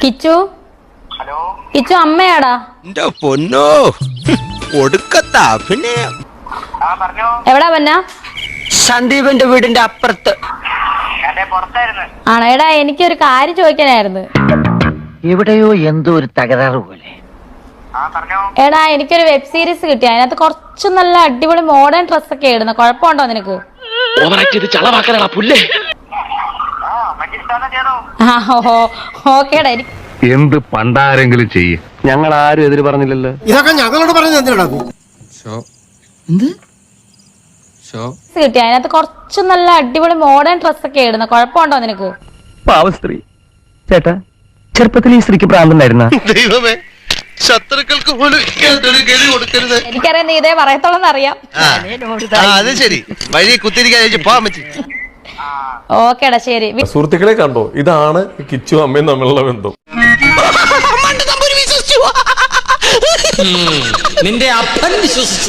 Kichu hello Kichu അമ്മയാടാ. എന്റെ പൊന്നോ ഒടുക്കത്താ പിന്നെ പറഞ്ഞോ. എവിടാ പന്ന? സന്ദീപിന്റെ വീടിന്റെ അപ്പുറത്ത്. എന്റെ പുറത്തായിരുന്നു. ആണോ? എടാ എനിക്കൊരു കാര്യം ചോദിക്കാനായിരുന്നു. എവിടെയോ എന്തോ ഒരു തകരാറ് പോലെ. പറഞ്ഞോ. എടാ എനിക്കൊരു വെബ് സീരീസ് കിട്ടി. അതിനകത്ത് കുറച്ച് നല്ല അടിപൊളി മോഡേൺ ഡ്രസ്സൊക്കെ ഇടുന്ന. കുഴപ്പമുണ്ടോ നിനക്ക്? ഓക്കേടാ. എന്ത് പണ്ടാരെങ്കിലും ചെയ്യേ, ഞങ്ങൾ ആരും എതിര് പറഞ്ഞില്ലല്ലോ. ഇതൊക്കെ ഞങ്ങളോട് പറഞ്ഞത് എന്തിനാ? കിട്ടി. അതിനകത്ത് കുറച്ച് നല്ല അടിപൊളി മോഡേൺ ഡ്രസ്സൊക്കെ ഇടുന്ന. കുഴപ്പമുണ്ടോ നിനക്ക്? പാവ സ്ത്രീ. ചേട്ടാ, ചെറുപ്പത്തിൽ ഈ സ്ത്രീക്ക് പ്രാന്തണ്ടായിരുന്ന? ദൈവമേ, ശത്രുക്കൾക്ക് പോലും ഇങ്ങനൊരു ഗതി കൊടുക്കരുത്. എനിക്കറിയാം നീ ഇതേ പറയത്തോളെന്ന് അറിയാം. അത് ശരി, വഴി കുത്തിരിക്കാൻ പോകാൻ പറ്റി. ഓക്കേടാ ശരി. സുഹൃത്തുക്കളെ കണ്ടോ, ഇതാണ് കിച്ചു അമ്മയും തമ്മിലുള്ള ബന്ധം. നിന്റെ അപ്പൻ വിശ്വസിച്ചു.